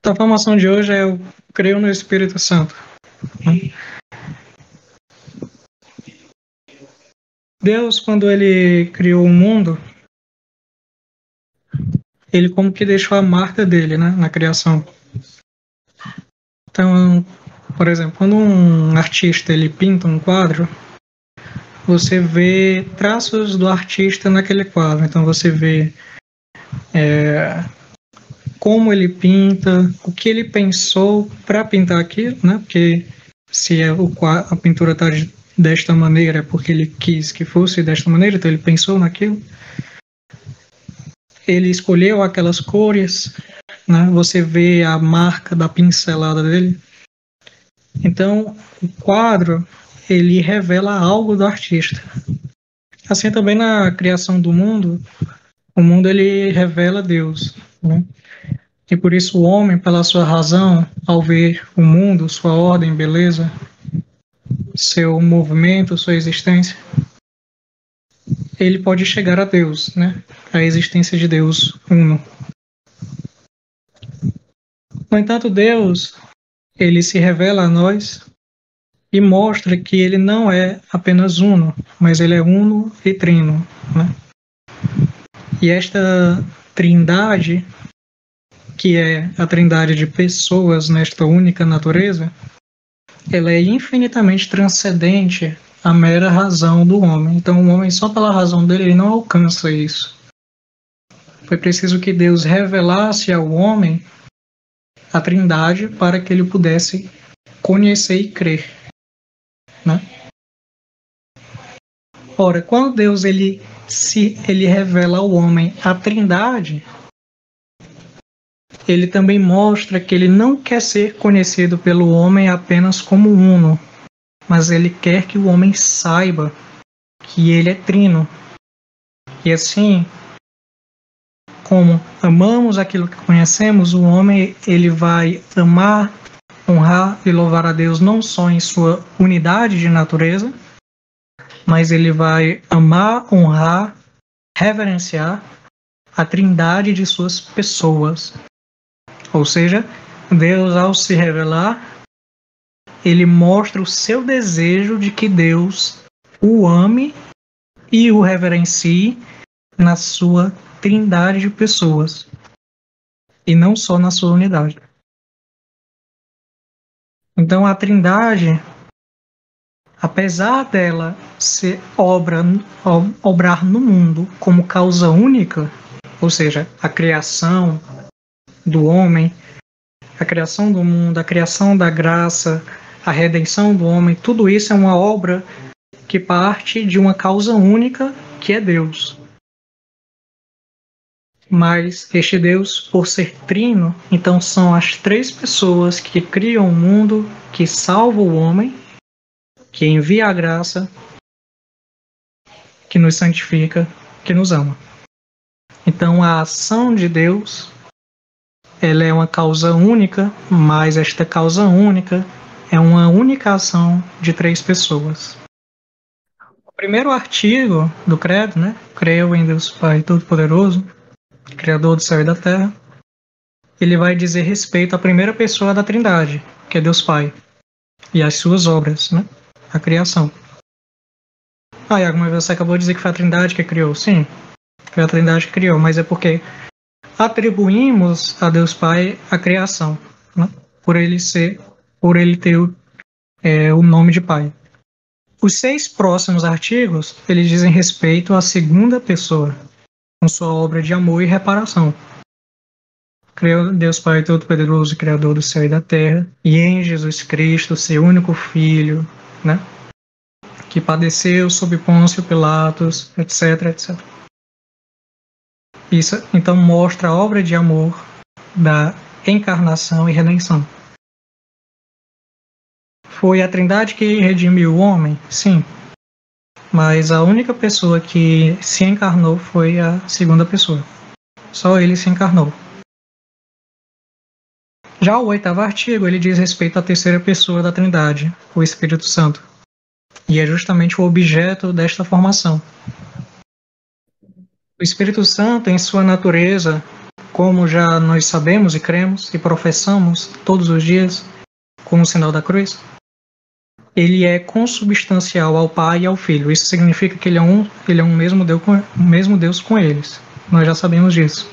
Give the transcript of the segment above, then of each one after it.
A formação de hoje é eu creio no Espírito Santo. Deus, quando ele criou o mundo, ele como que deixou a marca dele, né, na criação. Então, por exemplo, quando um artista ele pinta um quadro, você vê traços do artista naquele quadro. Então você vê como ele pinta, o que ele pensou para pintar aquilo, né? Porque se a pintura está desta maneira é porque ele quis que fosse desta maneira, então ele pensou naquilo. Ele escolheu aquelas cores, né? Você vê a marca da pincelada dele. Então, o quadro ele revela algo do artista. Assim também na criação do mundo, o mundo ele revela Deus, né? E por isso o homem, pela sua razão, ao ver o mundo, sua ordem, beleza, seu movimento, sua existência, ele pode chegar a Deus, né? A existência de Deus uno. No entanto, Deus, ele se revela a nós e mostra que ele não é apenas uno, mas ele é uno e trino, né? E esta trindade, que é a trindade de pessoas nesta única natureza, ela é infinitamente transcendente à mera razão do homem. Então, o homem, só pela razão dele, ele não alcança isso. Foi preciso que Deus revelasse ao homem a trindade para que ele pudesse conhecer e crer, né? Ora, quando Deus ele revela ao homem a trindade, ele também mostra que ele não quer ser conhecido pelo homem apenas como uno, mas ele quer que o homem saiba que ele é trino. E assim, como amamos aquilo que conhecemos, o homem ele vai amar, honrar e louvar a Deus não só em sua unidade de natureza, mas ele vai amar, honrar, reverenciar a trindade de suas pessoas. Ou seja, Deus, ao se revelar, ele mostra o seu desejo de que Deus o ame e o reverencie na sua trindade de pessoas, e não só na sua unidade. Então a trindade, apesar dela ser obrar no mundo como causa única, ou seja, a criação do homem, a criação do mundo, a criação da graça, a redenção do homem, tudo isso é uma obra que parte de uma causa única, que é Deus. Mas este Deus, por ser trino, então são as três pessoas que criam o mundo, que salvam o homem, que envia a graça, que nos santifica, que nos ama. Então a ação de Deus, ela é uma causa única, mas esta causa única é uma única ação de três pessoas. O primeiro artigo do credo, né? Creio em Deus Pai Todo-Poderoso, Criador do céu e da terra. Ele vai dizer respeito à primeira pessoa da Trindade, que é Deus Pai, e às suas obras, né? A criação. Iago, mas você acabou de dizer que foi a Trindade que criou. Sim, foi a Trindade que criou, mas é porque atribuímos a Deus Pai a criação, né? Por ele ter o nome de Pai. Os 6 próximos artigos, eles dizem respeito à segunda pessoa, com sua obra de amor e reparação. Creio em Deus Pai Todo-Poderoso, Criador do céu e da terra, e em Jesus Cristo, seu único Filho, né? Que padeceu sob Pôncio Pilatos, etc, etc. Isso, então, mostra a obra de amor da encarnação e redenção. Foi a Trindade que redimiu o homem? Sim. Mas a única pessoa que se encarnou foi a segunda pessoa. Só ele se encarnou. Já o 8º artigo, ele diz respeito à terceira pessoa da Trindade, o Espírito Santo. E é justamente o objeto desta formação. O Espírito Santo, em sua natureza, como já nós sabemos e cremos e professamos todos os dias com o sinal da cruz, ele é consubstancial ao Pai e ao Filho. Isso significa que ele é um mesmo Deus com eles. Nós já sabemos disso.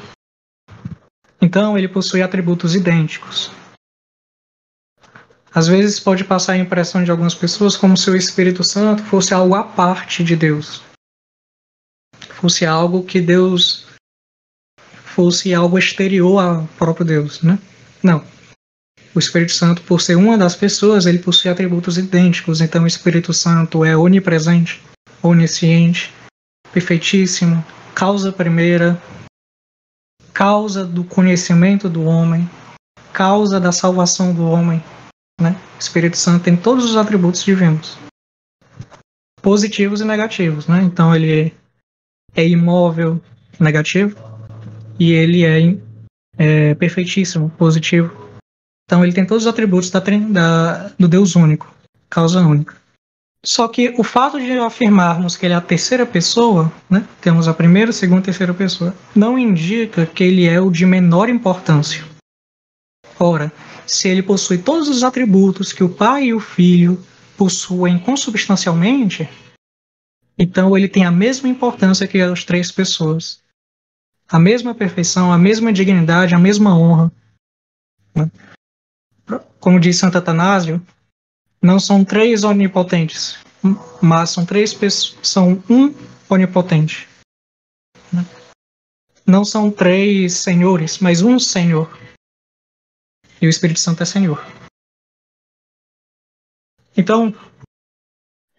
Então, ele possui atributos idênticos. Às vezes pode passar a impressão de algumas pessoas como se o Espírito Santo fosse algo à parte de Deus. Fosse algo que Deus fosse algo exterior ao próprio Deus, né? Não. O Espírito Santo, por ser uma das pessoas, ele possui atributos idênticos. Então, o Espírito Santo é onipresente, onisciente, perfeitíssimo, causa primeira, causa do conhecimento do homem, causa da salvação do homem, né? O Espírito Santo tem todos os atributos divinos, positivos e negativos, né? Então, ele é imóvel, negativo, e ele é perfeitíssimo, positivo. Então ele tem todos os atributos do Deus único, causa única. Só que o fato de afirmarmos que ele é a terceira pessoa, né, temos a primeira, segunda e terceira pessoa, não indica que ele é o de menor importância. Ora, se ele possui todos os atributos que o Pai e o Filho possuem consubstancialmente, então ele tem a mesma importância que as três pessoas. A mesma perfeição, a mesma dignidade, a mesma honra. Como diz Santo Atanásio, não são três onipotentes, mas são três pessoas, são um onipotente. Não são três senhores, mas um Senhor. E o Espírito Santo é Senhor. Então,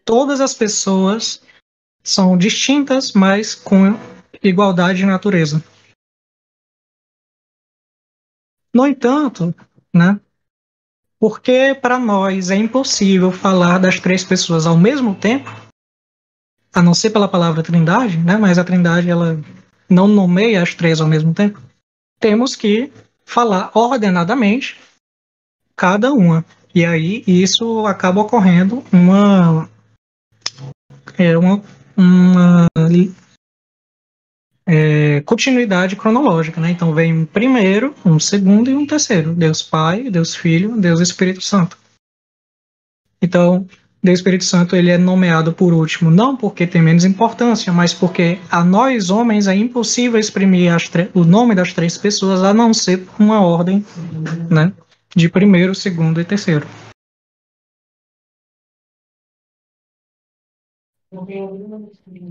todas as pessoas são distintas, mas com igualdade de natureza. No entanto, né, porque para nós é impossível falar das três pessoas ao mesmo tempo, a não ser pela palavra Trindade, né, mas a Trindade ela não nomeia as três ao mesmo tempo, temos que falar ordenadamente cada uma. E aí isso acaba ocorrendo uma continuidade cronológica, né? Então vem um primeiro, um segundo e um terceiro. Deus Pai, Deus Filho, Deus Espírito Santo. Então, Deus Espírito Santo ele é nomeado por último, não porque tem menos importância, mas porque a nós homens é impossível exprimir o nome das três pessoas a não ser por uma ordem, né? De primeiro, segundo e terceiro.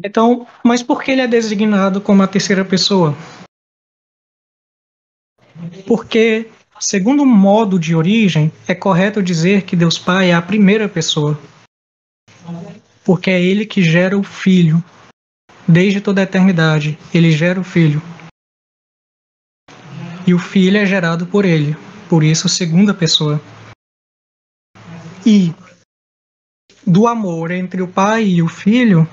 Então, mas por que ele é designado como a terceira pessoa? Porque, segundo o modo de origem, é correto dizer que Deus Pai é a primeira pessoa. Porque é ele que gera o Filho. Desde toda a eternidade, ele gera o Filho. E o Filho é gerado por ele. Por isso, segunda pessoa. E do amor entre o Pai e o Filho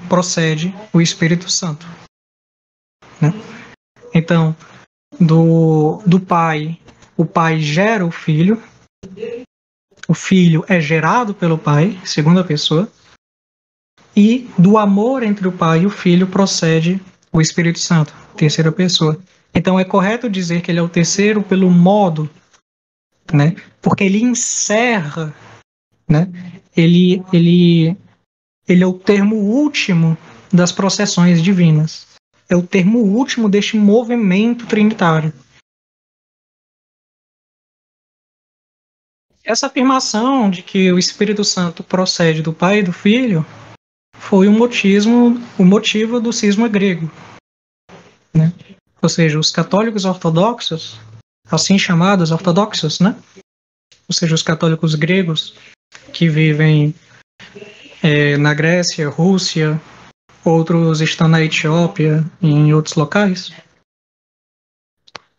procede o Espírito Santo. Né? Então, do Pai, o Pai gera o Filho é gerado pelo Pai, segunda pessoa, e do amor entre o Pai e o Filho procede o Espírito Santo, terceira pessoa. Então é correto dizer que ele é o terceiro pelo modo, né? Porque ele encerra, né? Ele é o termo último das processões divinas. É o termo último deste movimento trinitário. Essa afirmação de que o Espírito Santo procede do Pai e do Filho foi o motivo do cisma grego. Né? Ou seja, os católicos ortodoxos, assim chamados ortodoxos, né? Ou seja, os católicos gregos que vivem na Grécia, Rússia, outros estão na Etiópia e em outros locais,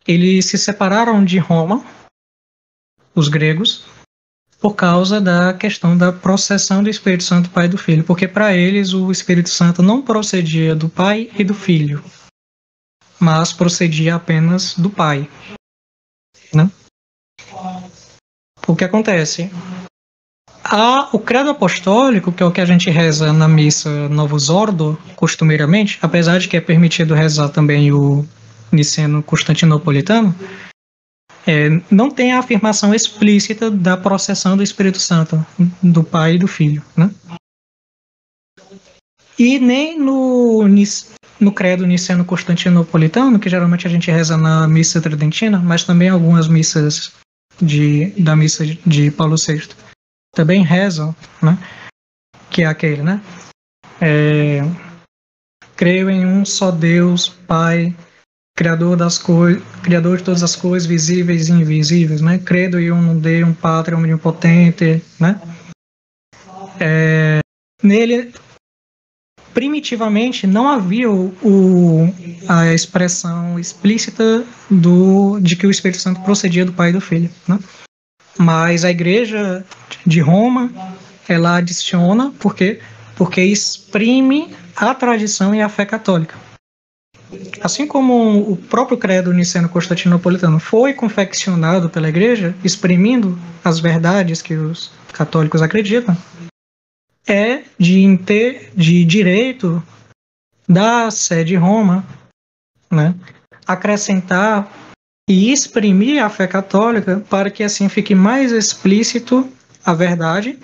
eles se separaram de Roma, os gregos, por causa da questão da processão do Espírito Santo do Pai e do Filho, porque para eles o Espírito Santo não procedia do Pai e do Filho, mas procedia apenas do Pai. Né? O que acontece? O credo apostólico, que é o que a gente reza na missa Novus Ordo, costumeiramente, apesar de que é permitido rezar também o niceno constantinopolitano, não tem a afirmação explícita da processão do Espírito Santo, do Pai e do Filho, né? E nem no credo niceno constantinopolitano, que geralmente a gente reza na missa tridentina, mas também algumas missas da missa de Paulo VI também rezam, né? Que é aquele, né? Creio em um só Deus, Pai, Criador Criador de todas as coisas visíveis e invisíveis, né? Credo em um Deus, um Pátria onipotente, né? Nele, primitivamente, não havia a expressão explícita de que o Espírito Santo procedia do Pai e do Filho, né? Mas a Igreja de Roma, ela adiciona, por quê? Porque exprime a tradição e a fé católica. Assim como o próprio credo niceno constantinopolitano foi confeccionado pela Igreja, exprimindo as verdades que os católicos acreditam, é de direito da Sé de Roma, né, acrescentar e exprimir a fé católica para que assim fique mais explícito a verdade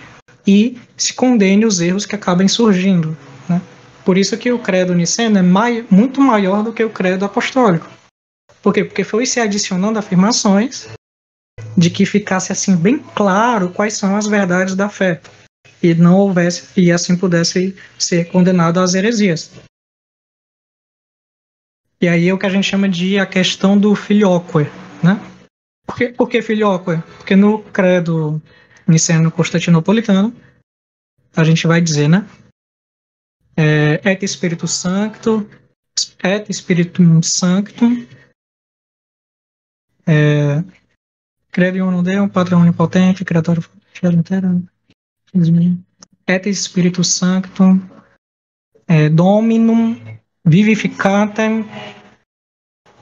e se condene os erros que acabem surgindo, né? Por isso que o credo niceno é muito maior do que o credo apostólico. Por quê? Porque foi se adicionando afirmações de que ficasse assim bem claro quais são as verdades da fé e não houvesse, e assim pudesse ser condenado às heresias. E aí é o que a gente chama de a questão do filioque, né? Por que filioque? Porque no credo niceno constantinopolitano a gente vai dizer, né? Et Spiritus Sancto, et Spiritum Sanctum, credo in unum Deum, Pátria onipotente, Criador et Spiritus Sanctum, Dominum vivificantem,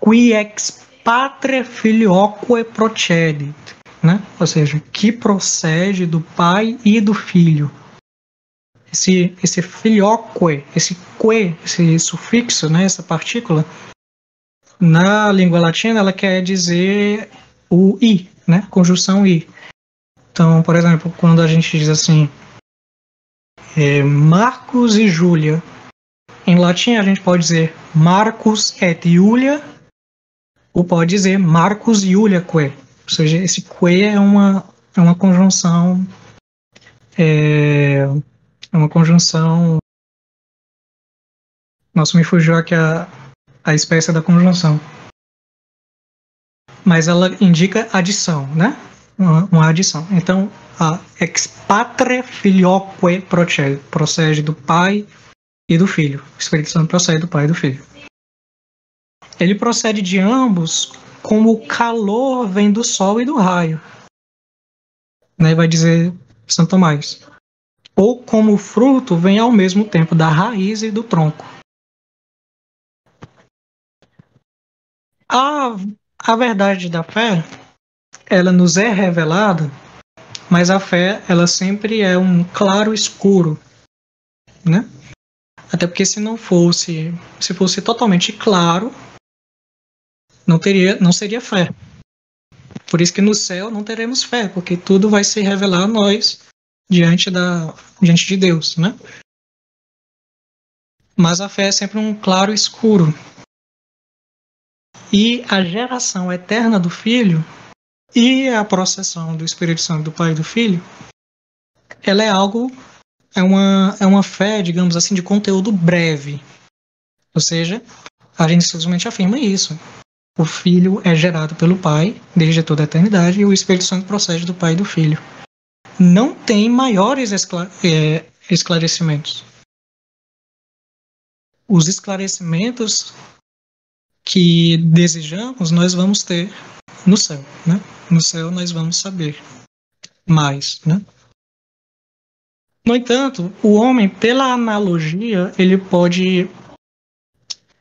qui ex Patre Filioque procedit, né? Ou seja, que procede do Pai e do Filho. Esse filioque, esse que, esse sufixo, né, essa partícula, na língua latina ela quer dizer o i, né, conjunção i. Então, por exemplo, quando a gente diz assim, Marcos e Júlia, em latim a gente pode dizer Marcus et Julia, ou pode dizer Marcus Iuliaque. Ou seja, esse que é uma conjunção uma conjunção. Nossa, me fugiu aqui a espécie da conjunção. Mas ela indica adição, né? Uma adição. Então, a ex patre filioque procede do Pai e do Filho. O Espírito Santo procede do Pai e do Filho. Ele procede de ambos como o calor vem do sol e do raio. Né? Vai dizer Santo Tomás. Ou como o fruto vem ao mesmo tempo da raiz e do tronco. A verdade da fé, ela nos é revelada, mas a fé, ela sempre é um claro escuro, né? Até porque se fosse totalmente claro, não seria fé. Por isso que no céu não teremos fé, porque tudo vai se revelar a nós diante de Deus, né? Mas a fé é sempre um claro escuro. E a geração eterna do Filho e a processão do Espírito Santo do Pai e do Filho, ela é uma fé, digamos assim, de conteúdo breve. Ou seja, a gente simplesmente afirma isso. O Filho é gerado pelo Pai desde toda a eternidade e o Espírito Santo procede do Pai e do Filho. Não tem maiores esclarecimentos. Os esclarecimentos que desejamos, nós vamos ter no céu, né? No céu nós vamos saber mais, né? No entanto, o homem, pela analogia, ele pode,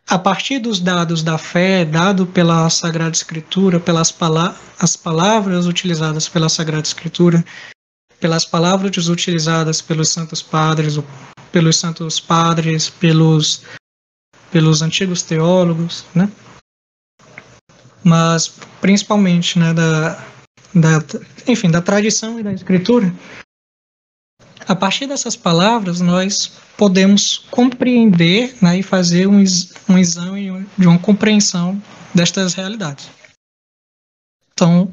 a partir dos dados da fé, dado pela Sagrada Escritura, as palavras utilizadas pela Sagrada Escritura, pelas palavras utilizadas pelos santos padres, pelos antigos teólogos, né? Mas principalmente, né, enfim, da tradição e da escritura. A partir dessas palavras, nós podemos compreender, né, e fazer um exame de uma compreensão destas realidades. Então,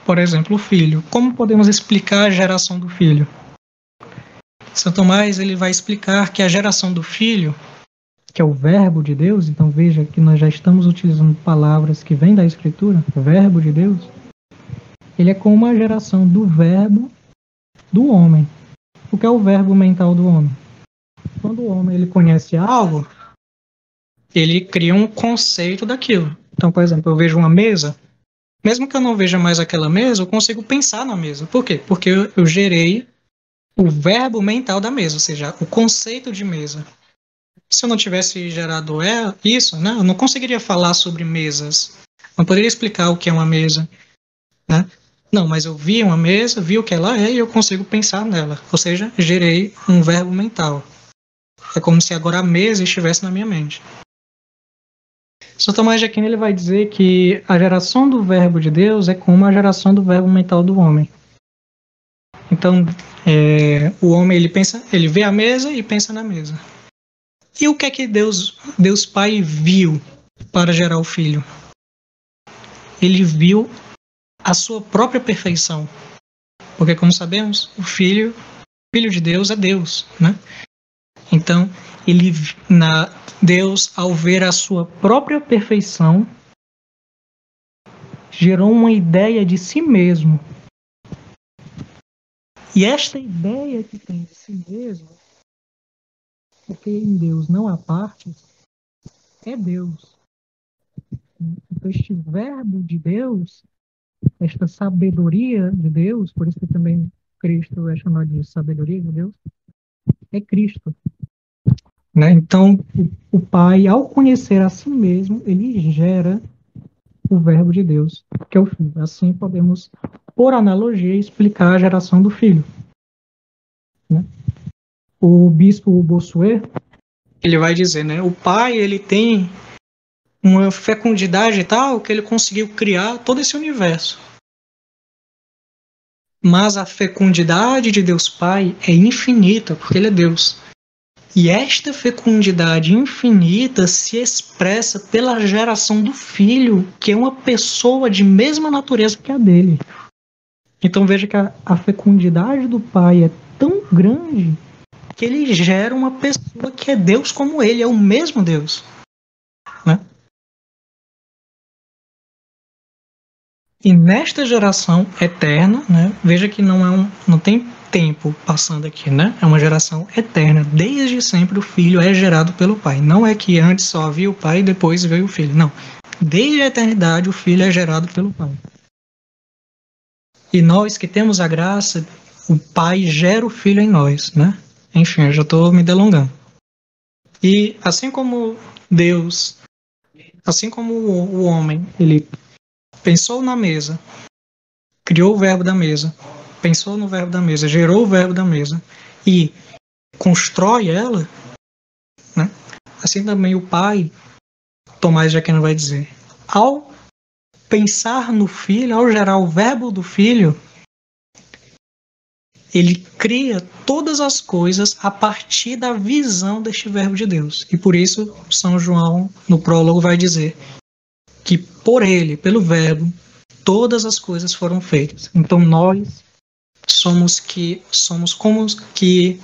por exemplo, o filho. Como podemos explicar a geração do filho? São Tomás ele vai explicar que a geração do filho, que é o verbo de Deus, então veja que nós já estamos utilizando palavras que vêm da Escritura, o verbo de Deus, ele é como a geração do verbo do homem. O que é o verbo mental do homem? Quando o homem ele conhece algo, ele cria um conceito daquilo. Então, por exemplo, eu vejo uma mesa, mesmo que eu não veja mais aquela mesa, eu consigo pensar na mesa. Por quê? Porque eu gerei o verbo mental da mesa, ou seja, o conceito de mesa. Se eu não tivesse gerado isso, né, eu não conseguiria falar sobre mesas. Não poderia explicar o que é uma mesa, né? Não, mas eu vi uma mesa, vi o que ela é e eu consigo pensar nela. Ou seja, gerei um verbo mental. É como se agora a mesa estivesse na minha mente. São Tomás de Aquino ele vai dizer que a geração do verbo de Deus é como a geração do verbo mental do homem. Então, o homem ele vê a mesa e pensa na mesa. E o que é que Deus Pai viu para gerar o Filho? Ele viu a sua própria perfeição. Porque, como sabemos, o Filho de Deus é Deus, né? Então, Deus, ao ver a sua própria perfeição, gerou uma ideia de si mesmo. E esta ideia que tem de si mesmo, porque em Deus não há partes, é Deus. Então, este verbo de Deus, esta sabedoria de Deus, por isso que também Cristo é chamado de sabedoria de Deus, é Cristo. Né? Então, o Pai, ao conhecer a si mesmo, ele gera o verbo de Deus, que é o Filho. Assim podemos, por analogia, explicar a geração do Filho. Né? O bispo Bossuet, ele vai dizer, né? O Pai, ele tem uma fecundidade tal que ele conseguiu criar todo esse universo. Mas a fecundidade de Deus Pai é infinita, porque ele é Deus. E esta fecundidade infinita se expressa pela geração do Filho, que é uma pessoa de mesma natureza que a dele. Então veja que a fecundidade do Pai é tão grande que ele gera uma pessoa que é Deus como ele, é o mesmo Deus. Né? E nesta geração eterna, né, veja que não tem tempo passando aqui, né? É uma geração eterna. Desde sempre o Filho é gerado pelo Pai. Não é que antes só havia o Pai e depois veio o Filho. Não. Desde a eternidade o Filho é gerado pelo Pai. E nós que temos a graça, o Pai gera o Filho em nós, né? Enfim, eu já estou me delongando. E assim como Deus, assim como o homem, ele pensou na mesa, criou o verbo da mesa, pensou no verbo da mesa, gerou o verbo da mesa e constrói ela, né? Assim também o Pai, Tomás de Aquino vai dizer, ao pensar no Filho, ao gerar o verbo do Filho, ele cria todas as coisas a partir da visão deste verbo de Deus. E por isso São João, no prólogo, vai dizer que por ele, pelo verbo, todas as coisas foram feitas. Então nós somos como que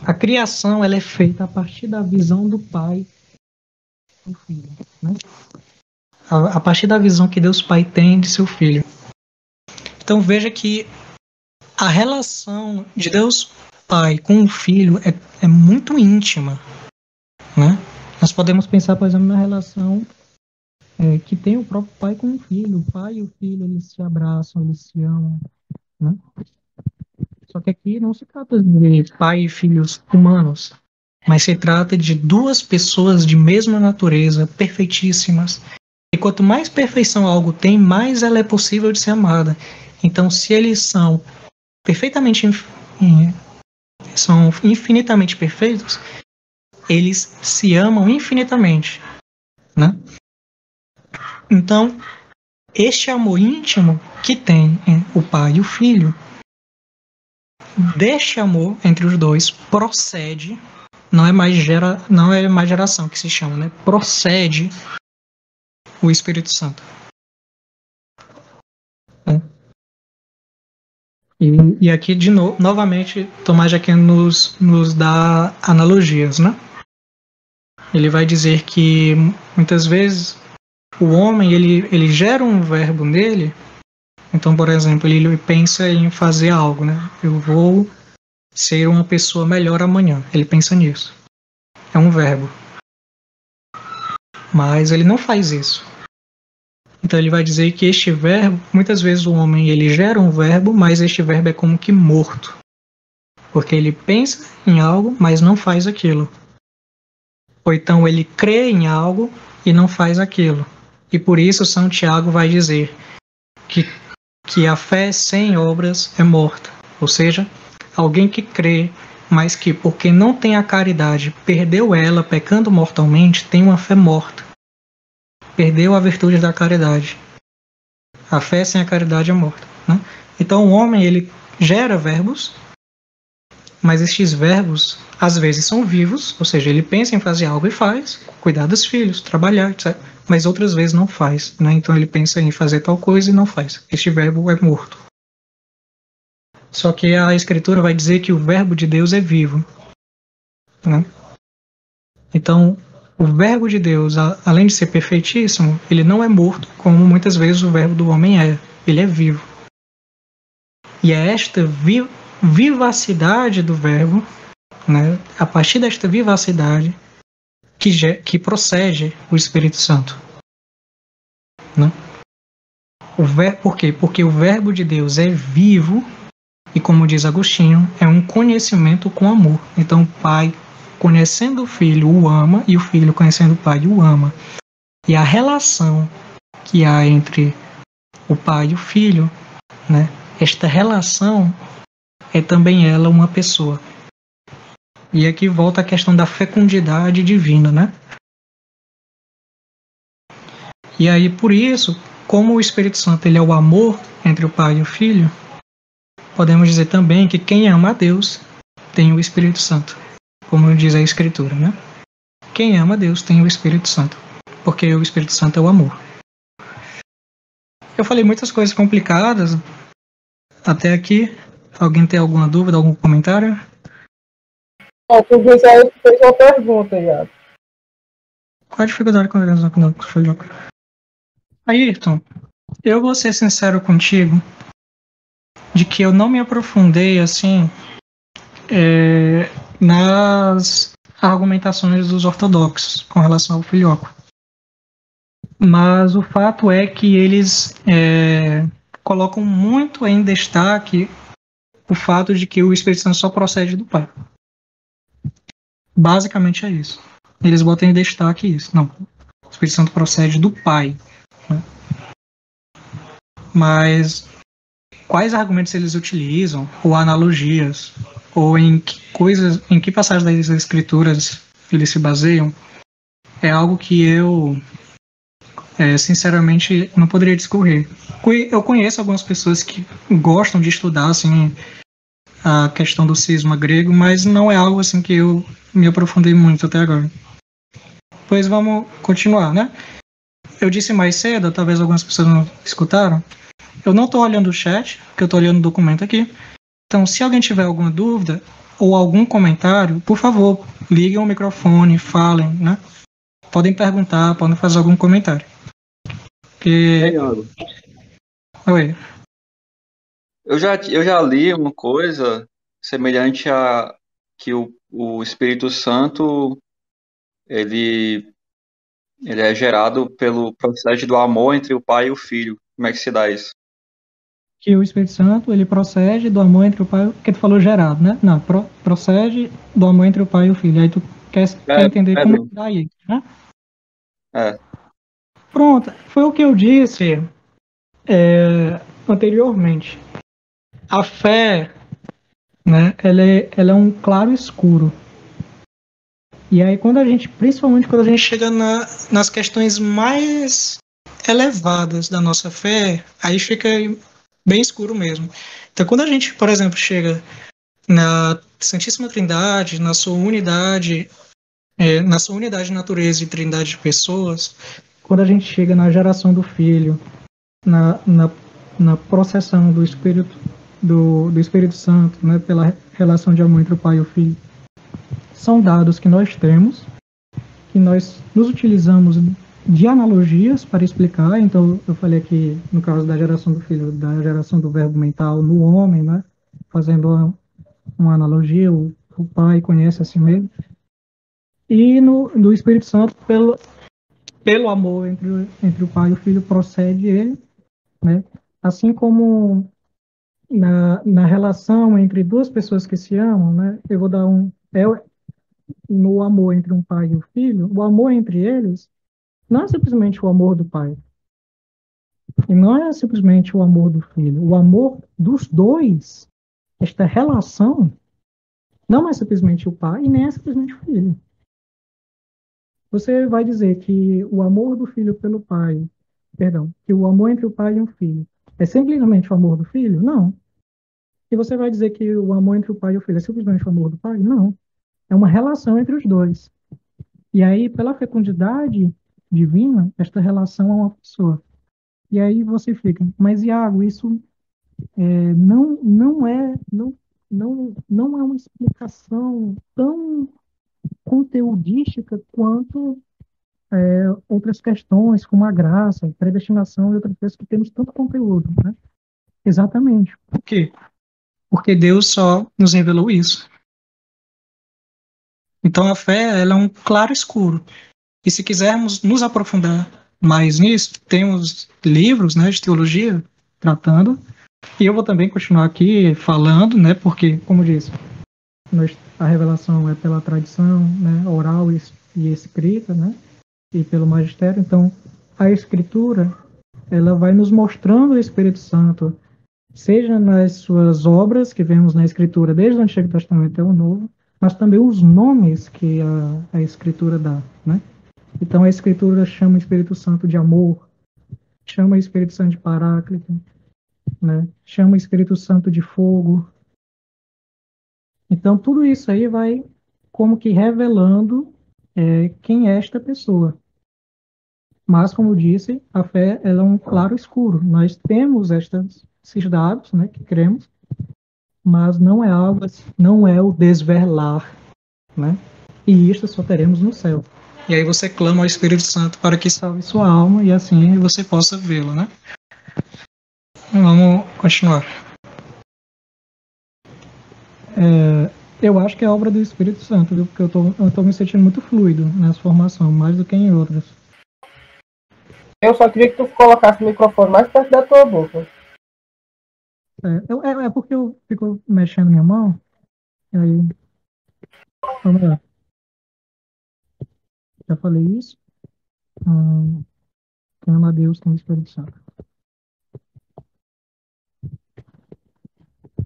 a criação ela é feita a partir da visão do Pai do Filho, né? A partir da visão que Deus Pai tem de seu Filho. Então veja que a relação de Deus Pai com o Filho é muito íntima, né? Nós podemos pensar, por exemplo, na relação que tem o próprio pai com o filho. O pai e o filho, eles se abraçam, eles se amam, né? Só que aqui não se trata de pai e filhos humanos, mas se trata de duas pessoas de mesma natureza, perfeitíssimas, E quanto mais perfeição algo tem, mais ela é possível de ser amada. Então, se eles são perfeitamente são infinitamente perfeitos, eles se amam infinitamente, né? Então, este amor íntimo que tem o pai e o filho, deste amor entre os dois procede, não é mais geração que se chama, né? Procede o Espírito Santo. Né? E aqui, de novo, novamente, Tomás de Aquino nos dá analogias, né? Ele vai dizer que, muitas vezes, o homem, ele gera um verbo nele. Então, por exemplo, ele pensa em fazer algo, né? Eu vou ser uma pessoa melhor amanhã. Ele pensa nisso. É um verbo. Mas ele não faz isso. Então ele vai dizer que este verbo, muitas vezes o homem ele gera um verbo, mas este verbo é como que morto. Porque ele pensa em algo, mas não faz aquilo. Ou então ele crê em algo e não faz aquilo. E por isso São Tiago vai dizer que a fé sem obras é morta. Ou seja, alguém que crê, mas que porque não tem a caridade, perdeu ela pecando mortalmente, tem uma fé morta. Perdeu a virtude da caridade. A fé sem a caridade é morta. Né? Então o homem ele gera verbos, mas estes verbos às vezes são vivos, ou seja, ele pensa em fazer algo e faz, cuidar dos filhos, trabalhar, etc. Mas outras vezes não faz. Né? Então ele pensa em fazer tal coisa e não faz. Este verbo é morto. Só que a Escritura vai dizer que o verbo de Deus é vivo. Né? Então, o verbo de Deus, além de ser perfeitíssimo, ele não é morto, como muitas vezes o verbo do homem é. Ele é vivo. E é esta vivacidade do verbo, né, a partir desta vivacidade, que procede o Espírito Santo. Né? Por quê? Porque o verbo de Deus é vivo e, como diz Agostinho, é um conhecimento com amor. Então, o Pai, conhecendo o Filho, o ama, e o Filho, conhecendo o Pai, o ama. E a relação que há entre o Pai e o Filho, né, esta relação é também ela uma pessoa. E aqui volta a questão da fecundidade divina, né? E aí, por isso, como o Espírito Santo ele é o amor entre o Pai e o Filho, podemos dizer também que quem ama a Deus tem o Espírito Santo, como diz a Escritura, né? Quem ama a Deus tem o Espírito Santo, porque o Espírito Santo é o amor. Eu falei muitas coisas complicadas até aqui. Alguém tem alguma dúvida, algum comentário? Tu fez uma pergunta, Iago. Qual a dificuldade com o jogo? Ayrton, eu vou ser sincero contigo de que eu não me aprofundei assim nas argumentações dos ortodoxos com relação ao filioco. Mas o fato é que eles colocam muito em destaque o fato de que o Espírito Santo só procede do Pai. Basicamente é isso. Eles botam em destaque isso. Não, o Espírito Santo procede do Pai. Né? Mas quais argumentos eles utilizam, ou analogias, ou em que passagens das Escrituras eles se baseiam, é algo que eu sinceramente não poderia discorrer. Eu conheço algumas pessoas que gostam de estudar assim a questão do cisma grego, mas não é algo assim que eu me aprofundei muito até agora. Pois vamos continuar, né? Eu disse mais cedo, talvez algumas pessoas não escutaram, eu não estou olhando o chat, porque eu estou olhando o documento aqui. Então, se alguém tiver alguma dúvida ou algum comentário, por favor, liguem o microfone, falem, né? Podem perguntar, podem fazer algum comentário. Porque... Oi. Eu já li uma coisa semelhante a que o Espírito Santo ele é gerado pelo processo do amor entre o pai e o filho. Como é que se dá isso? Que o Espírito Santo ele procede do amor entre o pai, que tu falou gerado, né? Não, procede do amor entre o pai e o filho. Aí tu quer entender como dá isso, né? É. Pronto, foi o que eu disse anteriormente. A fé, né, ela é um claro escuro. E aí, principalmente quando a gente chega nas questões mais elevadas da nossa fé, aí fica bem escuro mesmo. Então, quando a gente, por exemplo, chega na Santíssima Trindade, na sua unidade de natureza e trindade de pessoas, quando a gente chega na geração do Filho, na, na, na processão do Espírito Santo, né, pela relação de amor entre o Pai e o Filho, são dados que nós temos, que nós nos utilizamos de analogias para explicar. Então, eu falei aqui, no caso da geração do Filho, da geração do verbo mental no homem, né, fazendo uma analogia, o Pai conhece a si mesmo. E no Espírito Santo, pelo amor entre o Pai e o Filho, procede ele, né? Assim como na relação entre duas pessoas que se amam, né? Eu vou dar no amor entre um pai e um filho, o amor entre eles não é simplesmente o amor do pai, e não é simplesmente o amor do filho. O amor dos dois, esta relação, não é simplesmente o pai e nem é simplesmente o filho. Você vai dizer que o amor do filho pelo pai, perdão, que o amor entre o pai e o filho é simplesmente o amor do filho? Não. E você vai dizer que o amor entre o pai e o filho é simplesmente o amor do pai? Não. É uma relação entre os dois. E aí, pela fecundidade divina, esta relação é uma pessoa. E aí você fica, mas Iago, isso não é uma explicação tão conteudística quanto outras questões, como a graça, a predestinação e outras coisas que temos tanto conteúdo, né? Exatamente. Por quê? Porque Deus só nos revelou isso. Então a fé, ela é um claro escuro. E se quisermos nos aprofundar mais nisso, temos livros, né, de teologia tratando. E eu vou também continuar aqui falando, né, porque, como disse, a revelação é pela tradição, né, oral e escrita, né, e pelo magistério. Então, a escritura, ela vai nos mostrando o Espírito Santo, seja nas suas obras que vemos na escritura desde o Antigo Testamento até o Novo, mas também os nomes que a escritura dá, né? Então a escritura chama o Espírito Santo de amor, chama o Espírito Santo de Paráclito, né? Chama o Espírito Santo de fogo. Então tudo isso aí vai como que revelando quem é esta pessoa. Mas, como disse, a fé ela é um claro escuro. Nós temos esses dados, né, que cremos, mas não é algo, não é o desvelar, né? E isto só teremos no céu. E aí você clama ao Espírito Santo para que salve sua alma e assim você possa vê-lo, né? Vamos continuar. Eu acho que é obra do Espírito Santo, viu? Porque eu tô me sentindo muito fluido nessa formação, mais do que em outras. Eu só queria que tu colocasse o microfone mais perto da tua boca. É porque eu fico mexendo minha mão, e aí... Vamos lá. Já falei isso. Quem ama a Deus tem o Espírito Santo.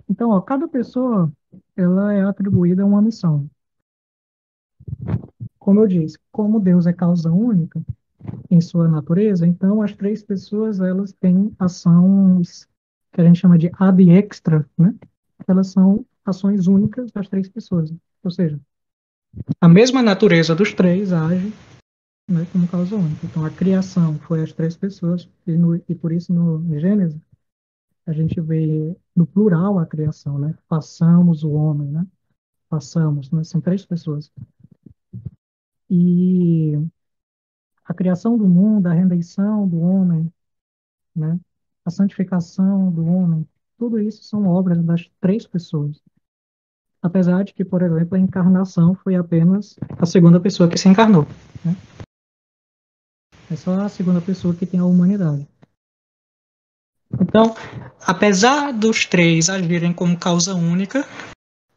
Então, ó, cada pessoa ela é atribuída uma missão. Como eu disse, como Deus é causa única em sua natureza, então as três pessoas elas têm ações que a gente chama de ad extra, né? Elas são ações únicas das três pessoas. Ou seja, a mesma natureza dos três age, né, como causa única. Então, a criação foi as três pessoas, e por isso no Gênesis a gente vê no plural a criação, né? Façamos o homem, né? Façamos, né? São três pessoas. E a criação do mundo, a redenção do homem, né? A santificação do homem, tudo isso são obras das três pessoas. Apesar de que, por exemplo, a encarnação foi apenas a segunda pessoa que se encarnou, né? É só a segunda pessoa que tem a humanidade. Então, apesar dos três agirem como causa única,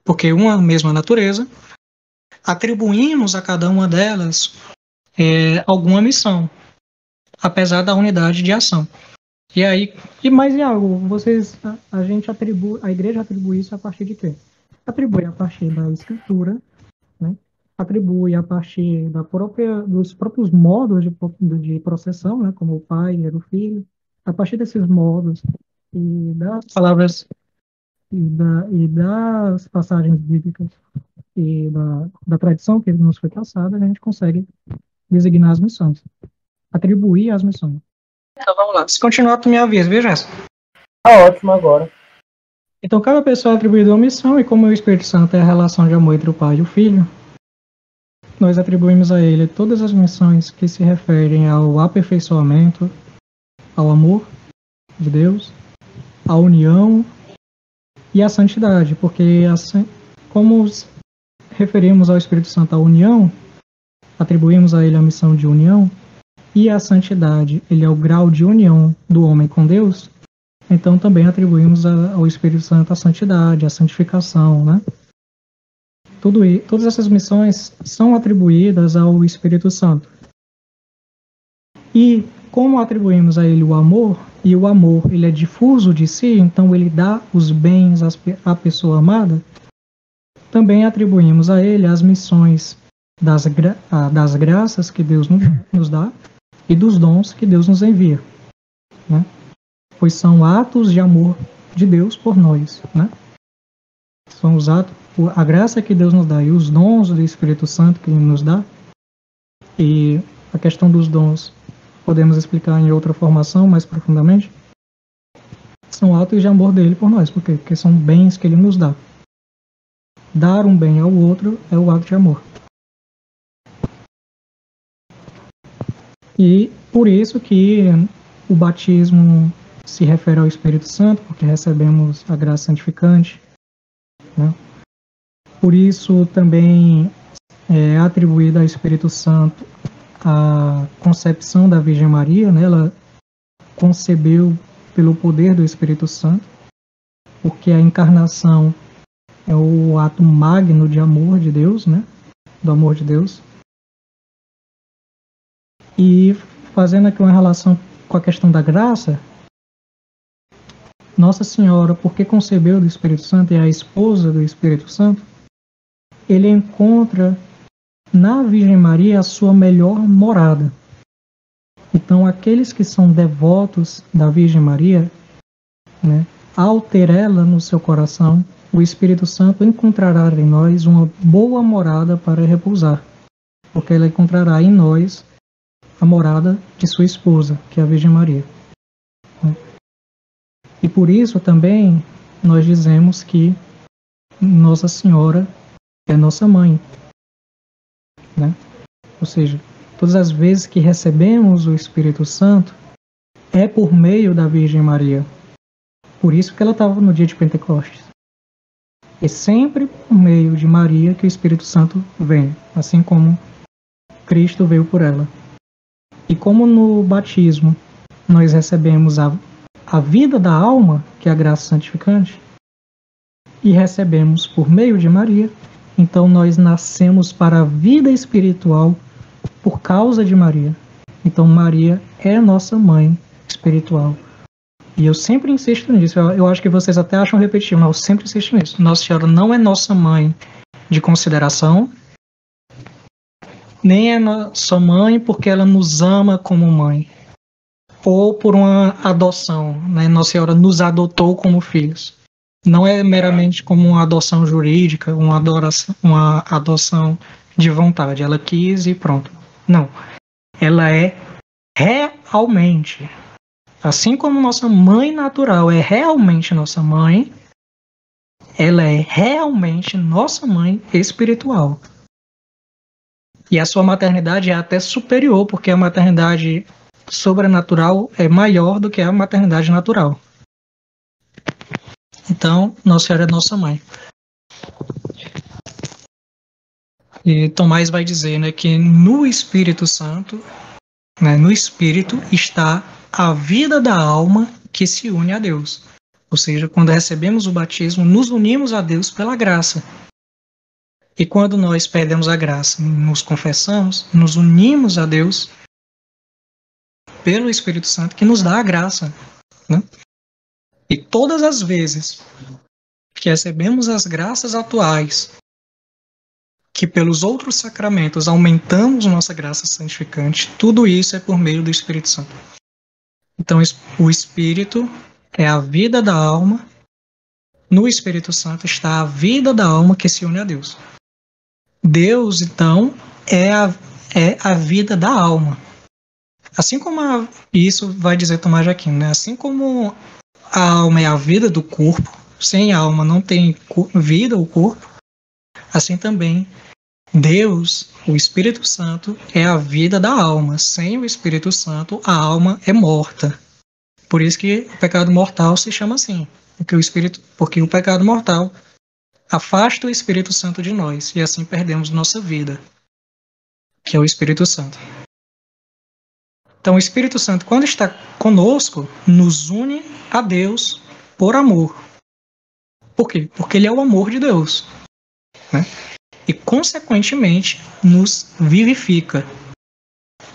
porque uma mesma natureza, atribuímos a cada uma delas alguma missão. apesar da unidade de ação. E aí, mais algo, a igreja atribui isso a partir de quê? Atribui a partir da escritura, né? Atribui a partir dos próprios modos de processão, né? Como o pai era o filho, a partir desses modos e das palavras e das passagens bíblicas e da tradição que nos foi passada, a gente consegue designar as missões, atribuir as missões. Então vamos lá. Se continuar, tu me avisa, viu, Jéssica? Tá ótimo agora. Então cada pessoa é atribuída uma missão, e como o Espírito Santo é a relação de amor entre o Pai e o Filho, nós atribuímos a ele todas as missões que se referem ao aperfeiçoamento, ao amor de Deus, à união e à santidade, porque como referimos ao Espírito Santo a união, atribuímos a ele a missão de união, e a santidade, ele é o grau de união do homem com Deus, então também atribuímos ao Espírito Santo a santidade, a santificação, né? Todas essas missões são atribuídas ao Espírito Santo. E como atribuímos a ele o amor, e o amor ele é difuso de si, então ele dá os bens à pessoa amada, também atribuímos a ele as missões das graças que Deus nos dá e dos dons que Deus nos envia, né? Pois são atos de amor de Deus por nós, né? São os atos, a graça que Deus nos dá e os dons do Espírito Santo que Ele nos dá. E a questão dos dons podemos explicar em outra formação mais profundamente. São atos de amor dele por nós, porque são bens que Ele nos dá. Dar um bem ao outro é o ato de amor. E por isso que o batismo se refere ao Espírito Santo, porque recebemos a graça santificante, né? Por isso também é atribuída ao Espírito Santo a concepção da Virgem Maria, né? Ela concebeu pelo poder do Espírito Santo, porque a encarnação é o ato magno de amor de Deus, né? Do amor de Deus. E fazendo aqui uma relação com a questão da graça, Nossa Senhora, porque concebeu do Espírito Santo e é a esposa do Espírito Santo, ele encontra na Virgem Maria a sua melhor morada. Então, aqueles que são devotos da Virgem Maria, né, ao ter ela no seu coração, o Espírito Santo encontrará em nós uma boa morada para repousar, porque ela encontrará em nós a morada de sua esposa, que é a Virgem Maria. E por isso também nós dizemos que Nossa Senhora é nossa mãe, né? Ou seja, todas as vezes que recebemos o Espírito Santo é por meio da Virgem Maria. Por isso que ela estava no dia de Pentecostes. É sempre por meio de Maria que o Espírito Santo vem, assim como Cristo veio por ela. E como no batismo nós recebemos a vida da alma, que é a graça santificante, e recebemos por meio de Maria, então nós nascemos para a vida espiritual por causa de Maria. Então Maria é nossa mãe espiritual. E eu sempre insisto nisso. Eu acho que vocês até acham repetitivo, mas eu sempre insisto nisso. Nossa Senhora não é nossa mãe de consideração, nem é nossa mãe porque ela nos ama como mãe, ou por uma adoção, né? Nossa Senhora nos adotou como filhos. Não é meramente como uma adoção jurídica, uma adoção de vontade. Ela quis e pronto. Não. Ela é realmente, assim como nossa mãe natural é realmente nossa mãe, ela é realmente nossa mãe espiritual. E a sua maternidade é até superior, porque a maternidade sobrenatural é maior do que a maternidade natural. Então, Nossa Senhora é nossa mãe. E Tomás vai dizer, né, que no Espírito Santo, né, no Espírito está a vida da alma que se une a Deus. Ou seja, quando recebemos o batismo, nos unimos a Deus pela graça. E quando nós perdemos a graça, nos confessamos, nos unimos a Deus pelo Espírito Santo que nos dá a graça, né? E todas as vezes que recebemos as graças atuais, que pelos outros sacramentos aumentamos nossa graça santificante, tudo isso é por meio do Espírito Santo. Então, o Espírito é a vida da alma. No Espírito Santo está a vida da alma que se une a Deus. Deus, então, é a vida da alma. Assim como isso vai dizer Tomás de Aquino, né? Assim como a alma é a vida do corpo, sem alma não tem vida o corpo, assim também Deus, o Espírito Santo, é a vida da alma. Sem o Espírito Santo, a alma é morta. Por isso que o pecado mortal se chama assim. Porque o pecado mortal afasta o Espírito Santo de nós e assim perdemos nossa vida, que é o Espírito Santo. Então, o Espírito Santo, quando está conosco, nos une a Deus por amor. Por quê? Porque ele é o amor de Deus, né? E, consequentemente, nos vivifica.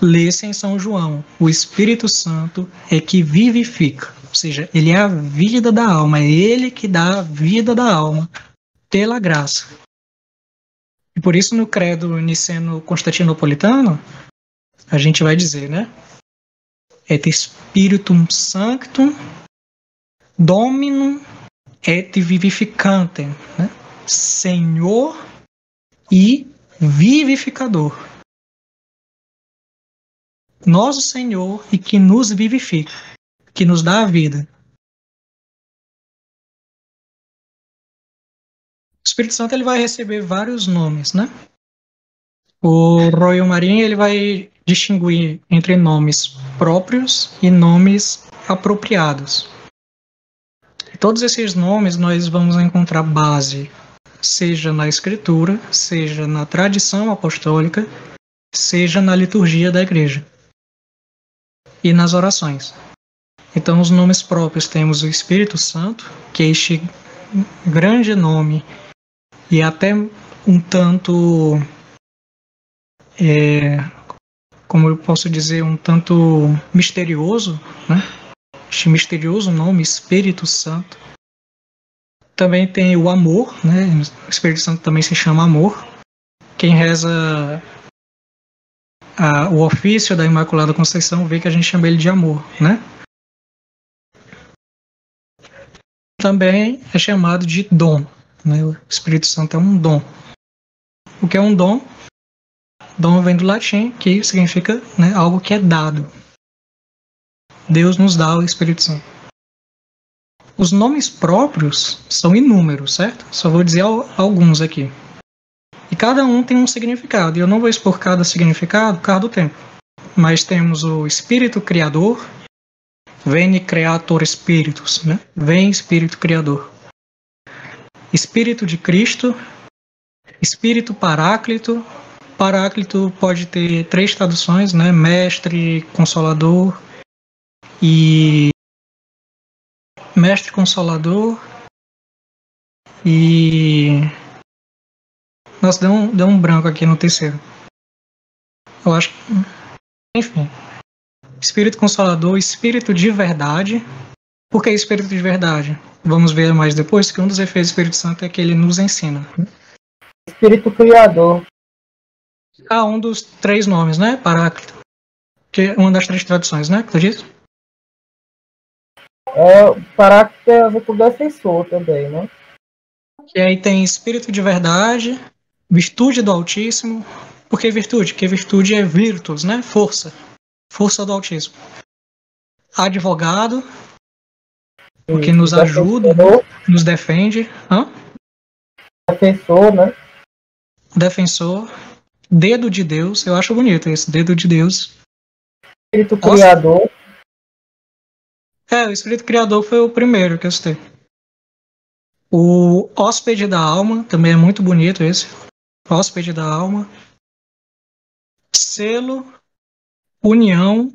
Lê-se em São João, o Espírito Santo é que vivifica, ou seja, ele é a vida da alma, é ele que dá a vida da alma pela graça. E por isso no credo niceno-constantinopolitano, a gente vai dizer, né? Et Spiritum Sanctum Dominum et Vivificantem, né? Senhor e vivificador. Nosso Senhor e que nos vivifica, que nos dá a vida. O Espírito Santo ele vai receber vários nomes, né? O Royal Marinho ele vai distinguir entre nomes próprios e nomes apropriados. E todos esses nomes nós vamos encontrar base, seja na Escritura, seja na tradição apostólica, seja na liturgia da Igreja e nas orações. Então, os nomes próprios temos o Espírito Santo, que é este grande nome e até um tanto, como eu posso dizer, um tanto misterioso, né? Este misterioso nome, Espírito Santo. Também tem o amor, né? O Espírito Santo também se chama amor. Quem reza o ofício da Imaculada Conceição vê que a gente chama ele de amor, né? Também é chamado de dom, né? O Espírito Santo é um dom. O que é um dom? Dom vem do latim, que significa, né, algo que é dado. Deus nos dá o Espírito Santo. Os nomes próprios são inúmeros, certo? Só vou dizer alguns aqui. E cada um tem um significado. E eu não vou expor cada significado por causa do tempo. Mas temos o Espírito Criador, Veni Creator Spiritus, né? Vem Espírito Criador. Espírito de Cristo, Espírito Paráclito. Paráclito pode ter 3 traduções, né? Mestre, Consolador e Mestre Consolador e nossa, deu um branco aqui no terceiro. Eu acho que, enfim, Espírito Consolador, Espírito de Verdade. Por que Espírito de Verdade? Vamos ver mais depois que um dos efeitos do Espírito Santo é que ele nos ensina. Espírito Criador. Um dos 3 nomes, né? Paráclito. Que é uma das 3 traduções, né? Que tu disse? Paráclito tem a ver com defensor também, né? E aí tem Espírito de Verdade, Virtude do Altíssimo. Por que virtude? Porque virtude é virtus, né? Força. Força do Altíssimo. Advogado, porque nos ajuda, nos defende. Defensor, né? Defensor. Dedo de Deus. Eu acho bonito esse. Dedo de Deus. Espírito Criador. O Espírito Criador foi o primeiro que eu citei. O Hóspede da Alma. Também é muito bonito esse. Hóspede da Alma. Selo. União.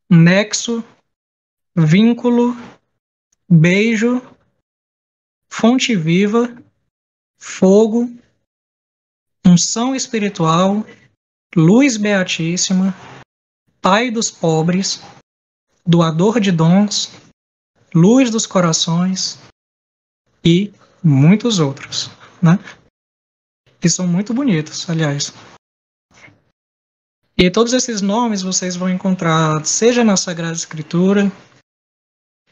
Nexo. Vínculo. Beijo. Fonte viva. Fogo. Unção espiritual. Luz beatíssima. Pai dos pobres, doador de dons, luz dos corações e muitos outros, né? Que são muito bonitos, aliás. E todos esses nomes vocês vão encontrar, seja na Sagrada Escritura,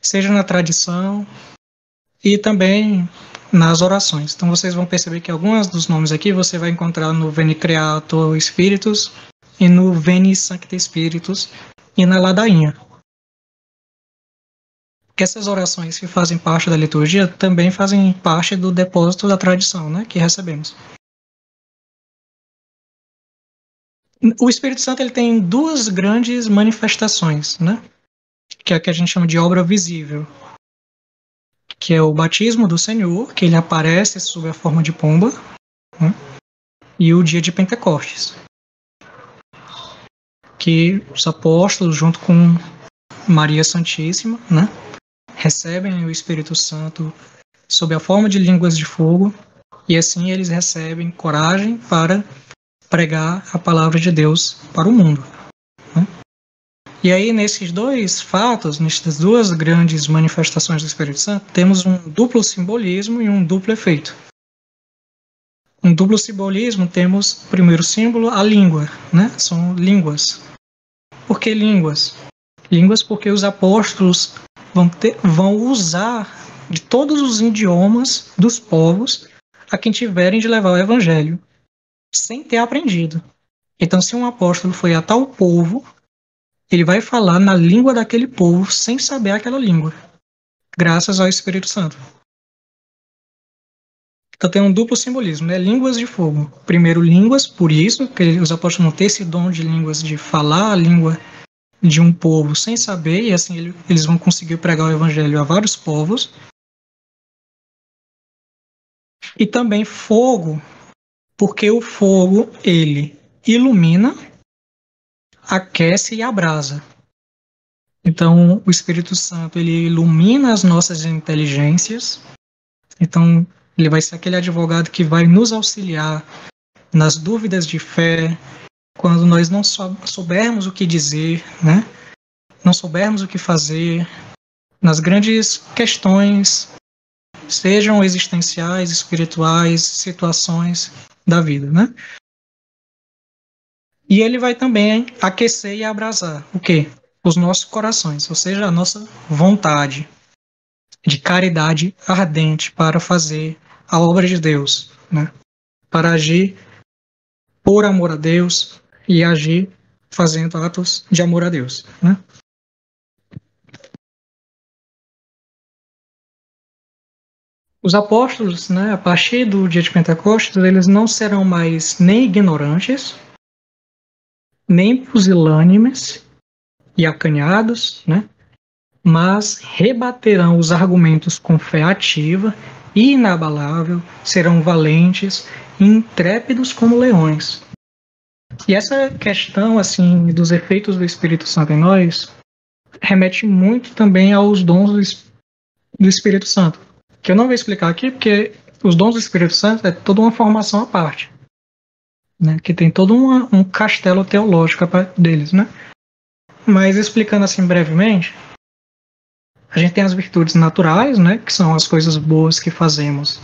seja na tradição e também nas orações. Então vocês vão perceber que alguns dos nomes aqui você vai encontrar no Veni Creator Spiritus e no Veni Sancte Spiritus e na ladainha. Porque essas orações que fazem parte da liturgia também fazem parte do depósito da tradição, né, que recebemos. O Espírito Santo ele tem duas grandes manifestações, né, que é a que a gente chama de obra visível, que é o batismo do Senhor, que ele aparece sob a forma de pomba, né, e o dia de Pentecostes, que os apóstolos, junto com Maria Santíssima, né, recebem o Espírito Santo sob a forma de línguas de fogo, e assim eles recebem coragem para pregar a palavra de Deus para o mundo, né? E aí, nesses dois fatos, nessas duas grandes manifestações do Espírito Santo, temos um duplo simbolismo e um duplo efeito. Um duplo simbolismo, temos, primeiro símbolo, a língua, né? São línguas. Por que línguas? Línguas porque os apóstolos vão usar de todos os idiomas dos povos a quem tiverem de levar o evangelho, sem ter aprendido. Então, se um apóstolo foi a tal povo, ele vai falar na língua daquele povo sem saber aquela língua, graças ao Espírito Santo. Então tem um duplo simbolismo, né? Línguas de fogo. Primeiro, línguas, por isso, que os apóstolos não têm esse dom de línguas, de falar a língua de um povo sem saber, e assim eles vão conseguir pregar o evangelho a vários povos. E também fogo, porque o fogo, ele ilumina, aquece e abrasa. Então, o Espírito Santo, ele ilumina as nossas inteligências. Então, ele vai ser aquele advogado que vai nos auxiliar nas dúvidas de fé, quando nós não soubermos o que dizer, né? Não soubermos o que fazer, nas grandes questões, sejam existenciais, espirituais, situações da vida, né? E ele vai também aquecer e abrasar o quê? Os nossos corações, ou seja, a nossa vontade de caridade ardente para fazer a obra de Deus, né? Para agir por amor a Deus e agir fazendo atos de amor a Deus, né? Os apóstolos, né, a partir do dia de Pentecostes, eles não serão mais nem ignorantes, nem pusilânimes e acanhados, né? Mas rebaterão os argumentos com fé ativa e inabalável, serão valentes e intrépidos como leões. E essa questão assim dos efeitos do Espírito Santo em nós remete muito também aos dons do Espírito Santo, que eu não vou explicar aqui porque os dons do Espírito Santo é toda uma formação à parte, né, que tem todo um castelo teológico deles, né? Mas explicando assim brevemente, a gente tem as virtudes naturais, né, que são as coisas boas que fazemos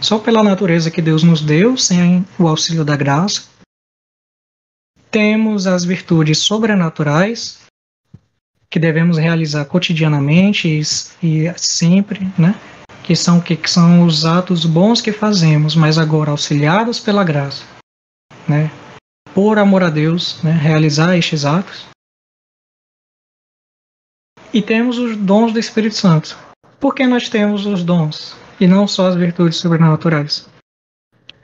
só pela natureza que Deus nos deu, sem o auxílio da graça. Temos as virtudes sobrenaturais, que devemos realizar cotidianamente e sempre, né, que são os atos bons que fazemos, mas agora auxiliados pela graça, né, por amor a Deus, né, realizar estes atos. E temos os dons do Espírito Santo. Por que nós temos os dons e não só as virtudes sobrenaturais?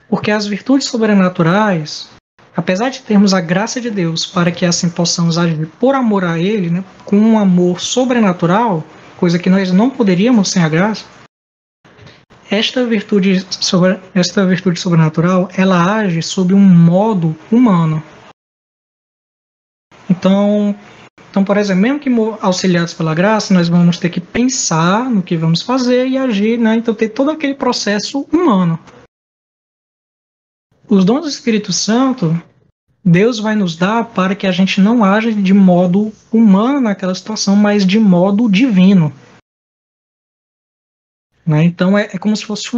Porque as virtudes sobrenaturais, apesar de termos a graça de Deus para que assim possamos agir por amor a Ele, né, com um amor sobrenatural, coisa que nós não poderíamos sem a graça, esta virtude sobrenatural, ela age sob um modo humano. Então, por exemplo, mesmo que auxiliados pela graça, nós vamos ter que pensar no que vamos fazer e agir, né? Então tem todo aquele processo humano. Os dons do Espírito Santo, Deus vai nos dar para que a gente não age de modo humano naquela situação, mas de modo divino. Né? Então é como se fosse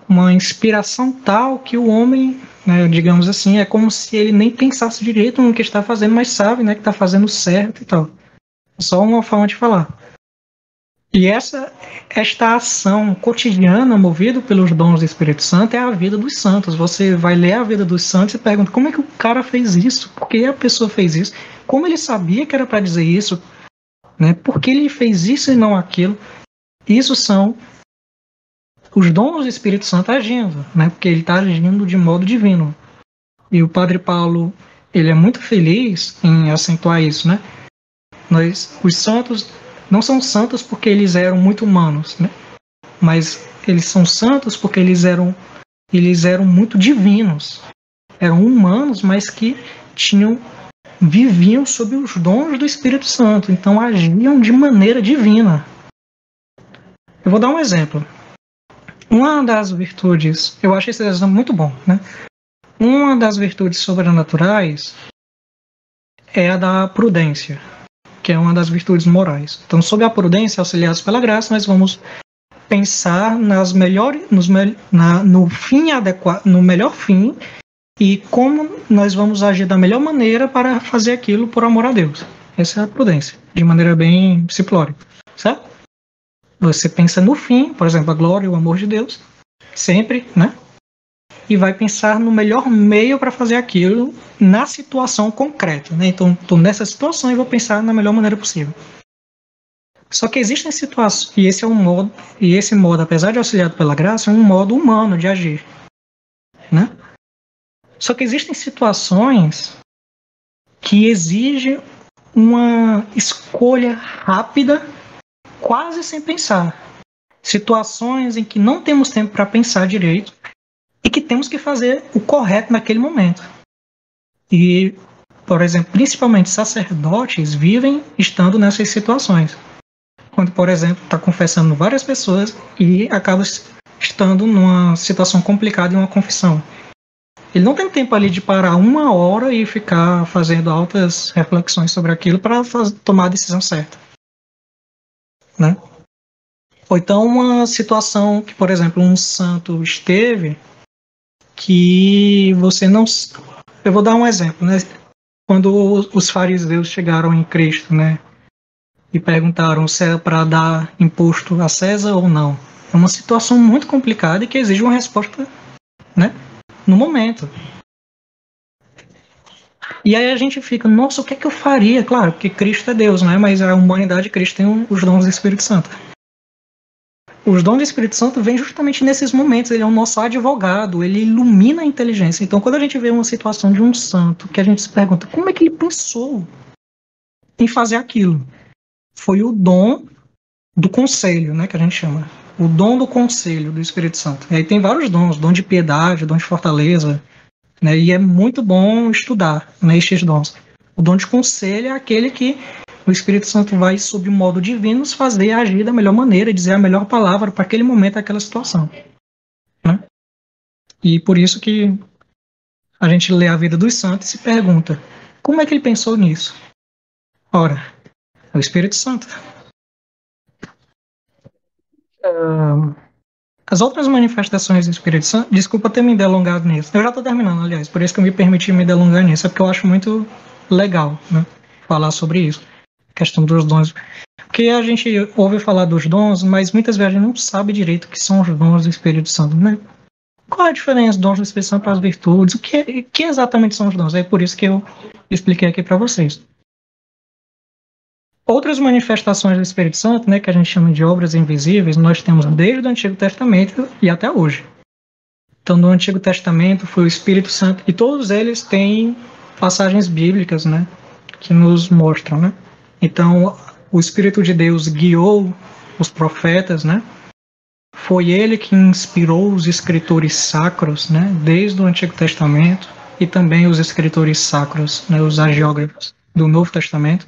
uma inspiração tal que o homem, né, digamos assim, é como se ele nem pensasse direito no que está fazendo, mas sabe, né, que está fazendo certo e tal. Só uma forma de falar. E esta ação cotidiana, movida pelos dons do Espírito Santo, é a vida dos santos. Você vai ler a vida dos santos e pergunta como é que o cara fez isso? Por que a pessoa fez isso? Como ele sabia que era para dizer isso? Né? Por que ele fez isso e não aquilo? Isso são os dons do Espírito Santo agindo, né? Porque ele está agindo de modo divino. E o Padre Paulo, ele é muito feliz em acentuar isso, né? Os santos não são santos porque eles eram muito humanos, né? Mas eles são santos porque eles eram muito divinos. Eram humanos, mas que viviam sob os dons do Espírito Santo, então agiam de maneira divina. Eu vou dar um exemplo. Uma das virtudes, eu acho esse exemplo muito bom, né? Uma das virtudes sobrenaturais é a da prudência, que é uma das virtudes morais. Então, sob a prudência, auxiliados pela graça, nós vamos pensar no fim adequado, no melhor fim e como nós vamos agir da melhor maneira para fazer aquilo por amor a Deus. Essa é a prudência, de maneira bem simplória, certo? Você pensa no fim, por exemplo, a glória e o amor de Deus, sempre, né? E vai pensar no melhor meio para fazer aquilo na situação concreta, né? Então, estou nessa situação e vou pensar na melhor maneira possível. Só que existem situações, e esse modo, apesar de auxiliado pela graça, é um modo humano de agir, né? Só que existem situações que exigem uma escolha rápida, quase sem pensar. Situações em que não temos tempo para pensar direito e que temos que fazer o correto naquele momento. E, por exemplo, principalmente sacerdotes vivem estando nessas situações. Quando, por exemplo, está confessando várias pessoas e acaba estando numa situação complicada em uma confissão. Ele não tem tempo ali de parar 1 hora e ficar fazendo altas reflexões sobre aquilo para tomar a decisão certa. Né? Ou então uma situação que, por exemplo, um santo esteve que você não... Eu vou dar um exemplo, né? Quando os fariseus chegaram em Cristo, né? E perguntaram se era para dar imposto a César ou não. É uma situação muito complicada e que exige uma resposta, né? No momento. E aí a gente fica, nossa, o que é que eu faria? Claro, porque Cristo é Deus, né? Mas a humanidade, Cristo tem os dons do Espírito Santo. Os dons do Espírito Santo vêm justamente nesses momentos. Ele é o nosso advogado, ele ilumina a inteligência. Então, quando a gente vê uma situação de um santo, que a gente se pergunta, como é que ele pensou em fazer aquilo? Foi o dom do conselho, né, que a gente chama. O dom do conselho do Espírito Santo. E aí tem vários dons, dom de piedade, dom de fortaleza, né, e é muito bom estudar, né, estes dons. O dom de conselho é aquele que o Espírito Santo vai, sob o modo divino, nos fazer agir da melhor maneira, dizer a melhor palavra para aquele momento, aquela situação. Né? E por isso que a gente lê a vida dos santos e se pergunta, como é que ele pensou nisso? Ora, é o Espírito Santo. As outras manifestações do Espírito Santo, desculpa ter me delongado nisso, eu já estou terminando, aliás, por isso que eu me permiti me delongar nisso, é porque eu acho muito legal, né, falar sobre isso, a questão dos dons. Porque a gente ouve falar dos dons, mas muitas vezes a gente não sabe direito o que são os dons do Espírito Santo, né? Qual é a diferença dos dons do Espírito Santo para as virtudes? O que exatamente são os dons? É por isso que eu expliquei aqui para vocês. Outras manifestações do Espírito Santo, né, que a gente chama de obras invisíveis, nós temos desde o Antigo Testamento e até hoje. Então, no Antigo Testamento foi o Espírito Santo, e todos eles têm passagens bíblicas, né, que nos mostram, né? Então, o Espírito de Deus guiou os profetas, né? Foi ele que inspirou os escritores sacros, né, desde o Antigo Testamento, e também os escritores sacros, né, os hagiógrafos do Novo Testamento.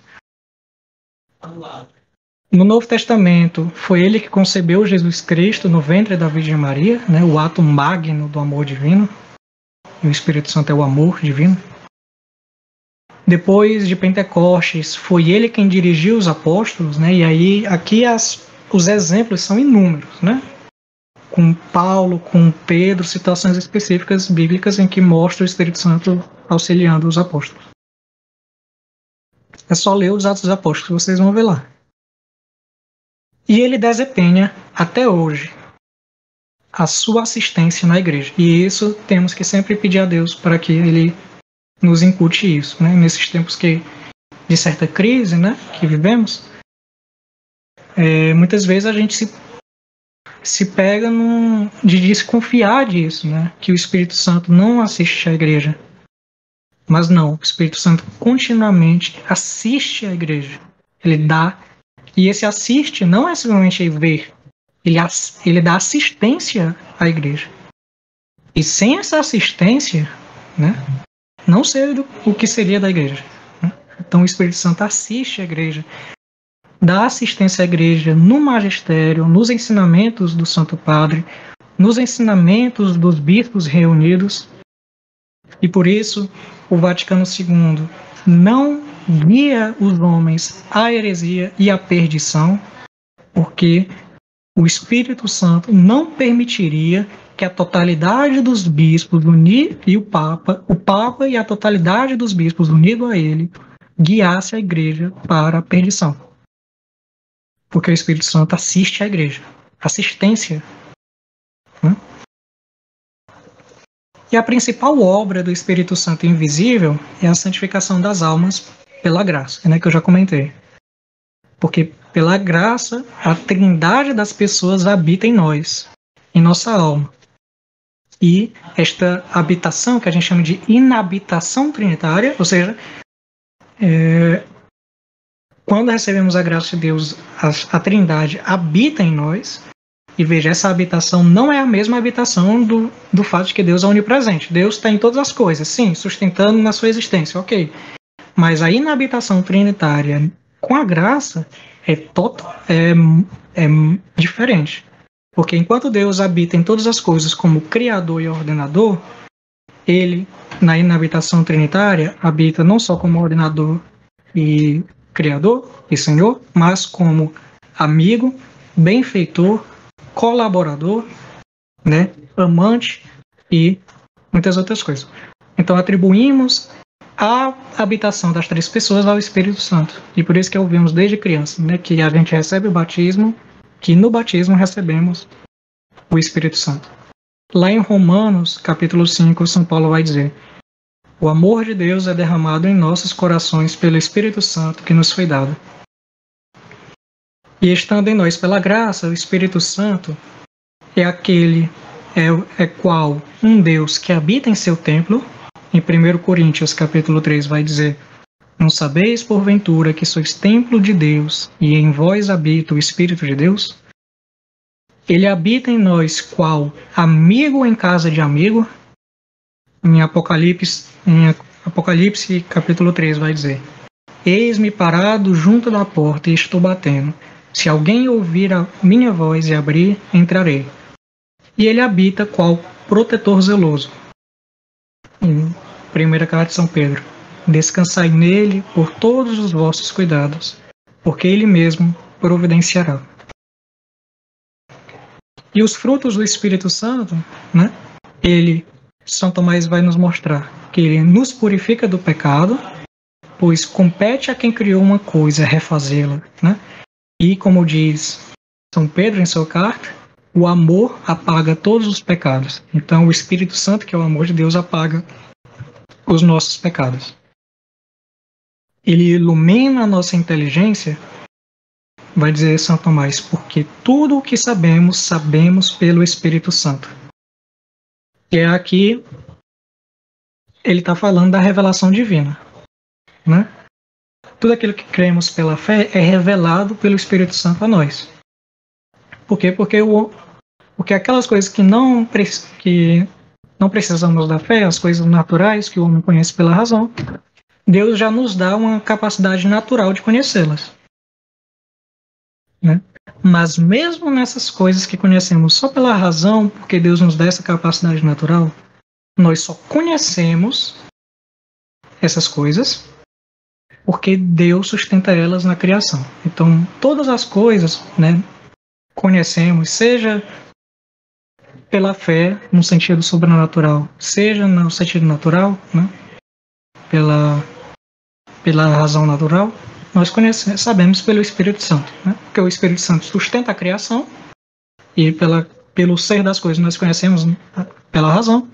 No Novo Testamento, foi ele que concebeu Jesus Cristo no ventre da Virgem Maria, né, o ato magno do amor divino. E o Espírito Santo é o amor divino. Depois de Pentecostes, foi ele quem dirigiu os apóstolos, né? E aí aqui os exemplos são inúmeros, né? Com Paulo, com Pedro, situações específicas bíblicas em que mostra o Espírito Santo auxiliando os apóstolos. É só ler os Atos dos Apóstolos, vocês vão ver lá. E ele desempenha, até hoje, a sua assistência na igreja. E isso temos que sempre pedir a Deus para que ele nos incute isso, né? Nesses tempos de certa crise, né, que vivemos, muitas vezes a gente se pega de desconfiar disso, né? Que o Espírito Santo não assiste à igreja. Mas não, o Espírito Santo continuamente assiste à igreja. Ele dá, e esse assiste não é simplesmente ver, ele dá assistência à igreja. E sem essa assistência, né, não sei o que seria da igreja. Né? Então o Espírito Santo assiste à igreja, dá assistência à igreja no magistério, nos ensinamentos do Santo Padre, nos ensinamentos dos bispos reunidos. E por isso o Vaticano II não guia os homens à heresia e à perdição, porque o Espírito Santo não permitiria que a totalidade dos bispos e o Papa e a totalidade dos bispos unidos a ele, guiasse a igreja para a perdição. Porque o Espírito Santo assiste à igreja. Assistência. Né? E a principal obra do Espírito Santo invisível é a santificação das almas pela graça, né, que eu já comentei. Porque pela graça, a trindade das pessoas habita em nós, em nossa alma. E esta habitação, que a gente chama de inabitação trinitária, ou seja, quando recebemos a graça de Deus, a trindade habita em nós. E veja, essa habitação não é a mesma habitação do fato de que Deus é onipresente. Deus está em todas as coisas, sim, sustentando na sua existência, ok. Mas a inabitação trinitária com a graça é diferente. Porque enquanto Deus habita em todas as coisas como Criador e Ordenador, ele, na inabitação trinitária, habita não só como Ordenador e Criador e Senhor, mas como amigo, benfeitor, colaborador, né, amante e muitas outras coisas. Então atribuímos a habitação das três pessoas ao Espírito Santo. E por isso que ouvimos desde criança, né, que a gente recebe o batismo, que no batismo recebemos o Espírito Santo. Lá em Romanos, capítulo 5, São Paulo vai dizer: o amor de Deus é derramado em nossos corações pelo Espírito Santo que nos foi dado. E estando em nós pela graça, o Espírito Santo é aquele qual um Deus que habita em seu templo. Em 1 Coríntios capítulo 3 vai dizer: não sabeis porventura que sois templo de Deus e em vós habita o Espírito de Deus? Ele habita em nós qual amigo em casa de amigo. Em Apocalipse capítulo 3 vai dizer: eis-me parado junto da porta e estou batendo. Se alguém ouvir a minha voz e abrir, entrarei. E ele habita qual protetor zeloso. Em 1ª carta de São Pedro: descansai nele por todos os vossos cuidados, porque ele mesmo providenciará. E os frutos do Espírito Santo, né? São Tomás vai nos mostrar que ele nos purifica do pecado, pois compete a quem criou uma coisa refazê-la, né? E como diz São Pedro em sua carta, o amor apaga todos os pecados. Então o Espírito Santo, que é o amor de Deus, apaga os nossos pecados. Ele ilumina a nossa inteligência, vai dizer São Tomás, porque tudo o que sabemos, sabemos pelo Espírito Santo. E é aqui ele está falando da revelação divina, né? Tudo aquilo que cremos pela fé é revelado pelo Espírito Santo a nós. Por quê? Porque aquelas coisas que não precisamos da fé, as coisas naturais que o homem conhece pela razão, Deus já nos dá uma capacidade natural de conhecê-las. Né? Mas mesmo nessas coisas que conhecemos só pela razão, porque Deus nos dá essa capacidade natural, nós só conhecemos essas coisas porque Deus sustenta elas na criação. Então, todas as coisas, né, conhecemos, seja pela fé, no sentido sobrenatural, seja no sentido natural, né, pela razão natural, nós conhecemos, sabemos pelo Espírito Santo, né, porque o Espírito Santo sustenta a criação, e pelo ser das coisas nós conhecemos, né, pela razão,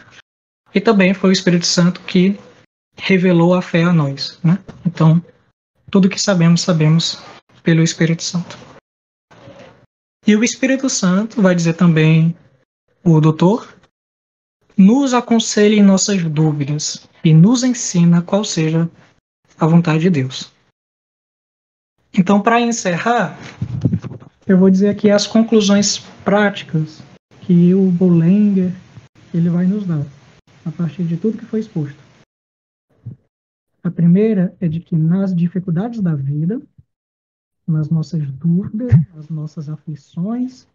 e também foi o Espírito Santo que revelou a fé a nós, né? Então, tudo que sabemos, sabemos pelo Espírito Santo. E o Espírito Santo, vai dizer também o doutor, nos aconselha em nossas dúvidas e nos ensina qual seja a vontade de Deus. Então, para encerrar, eu vou dizer aqui as conclusões práticas que o Bullinger ele vai nos dar, a partir de tudo que foi exposto. A primeira é de que nas dificuldades da vida, nas nossas dúvidas, nas nossas aflições,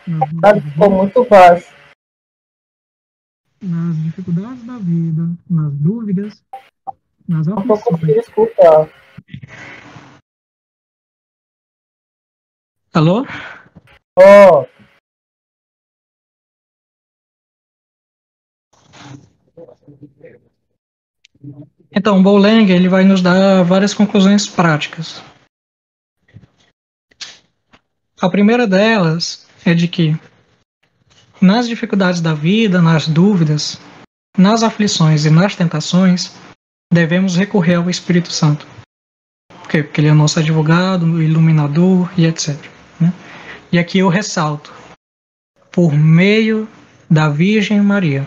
Ficou muito vasto. nas dificuldades da vida, nas dúvidas, nas Não estou aflições. conseguindo escutar. Alô? Ó, Então, Bullinger ele vai nos dar várias conclusões práticas. A primeira delas é de que nas dificuldades da vida, nas dúvidas, nas aflições e nas tentações, devemos recorrer ao Espírito Santo. Por quê? Porque ele é nosso advogado, iluminador e etc. Né? E aqui eu ressalto, por meio da Virgem Maria.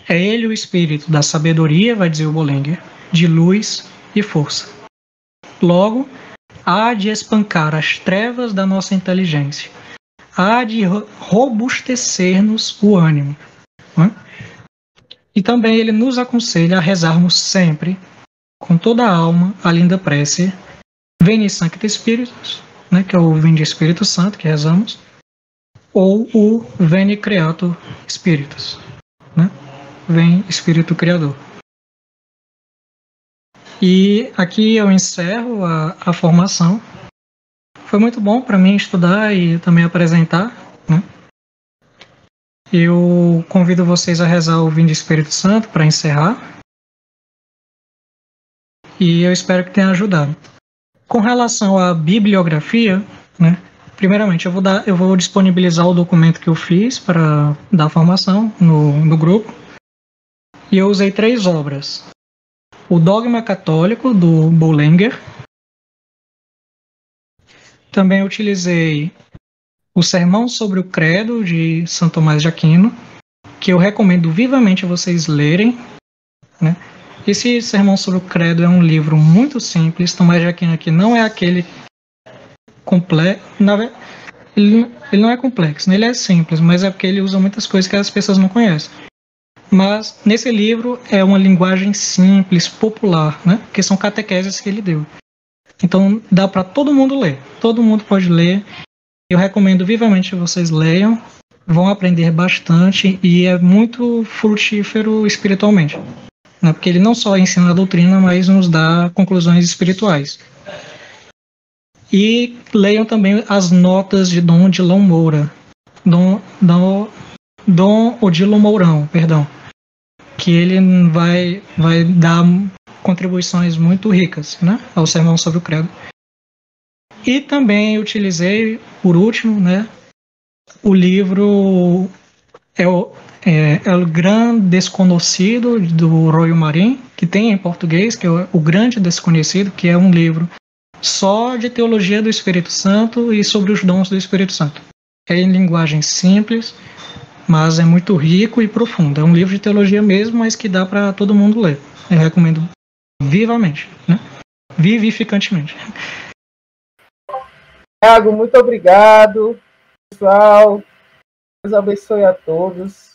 É ele o Espírito da sabedoria, vai dizer o Bullinger, de luz e força. Logo, há de espancar as trevas da nossa inteligência, há de robustecer-nos o ânimo. Né? E também ele nos aconselha a rezarmos sempre, com toda a alma, a linda prece Veni Sancte Spiritus, né, que é o Vinde Espírito Santo que rezamos, ou o Veni Creator Spiritus, né? Vem Espírito Criador. E aqui eu encerro a formação. Foi muito bom para mim estudar e também apresentar, né? Eu convido vocês a rezar o Vinde Espírito Santo para encerrar. E eu espero que tenha ajudado. Com relação à bibliografia, né? Primeiramente, eu vou disponibilizar o documento que eu fiz para dar a formação no grupo. E eu usei 3 obras. O Dogma Católico, do Bullinger. Também utilizei o Sermão sobre o Credo, de Santo Tomás de Aquino, que eu recomendo vivamente vocês lerem. Né? Esse Sermão sobre o Credo é um livro muito simples. Tomás de Aquino aqui não é aquele complexo. Ele não é complexo, né? Ele é simples, mas é porque ele usa muitas coisas que as pessoas não conhecem. Mas nesse livro é uma linguagem simples, popular, né? Porque são catequeses que ele deu. Então dá para todo mundo ler. Todo mundo pode ler. Eu recomendo vivamente que vocês leiam. Vão aprender bastante e é muito frutífero espiritualmente. Né? Porque ele não só ensina a doutrina, mas nos dá conclusões espirituais. E leiam também as notas de Dom Odilon Moura. Dom Odilon Mourão, perdão. Que ele vai dar contribuições muito ricas, né, ao Sermão sobre o Credo. E também utilizei, por último, né, o livro El Gran Desconocido, do Royo Marin, que tem em português, que é o Grande Desconhecido, que é um livro só de teologia do Espírito Santo e sobre os dons do Espírito Santo. É em linguagem simples, mas é muito rico e profundo. É um livro de teologia mesmo, mas que dá para todo mundo ler. Eu recomendo vivamente, né? Vivificantemente. Thiago, muito obrigado, pessoal. Deus abençoe a todos.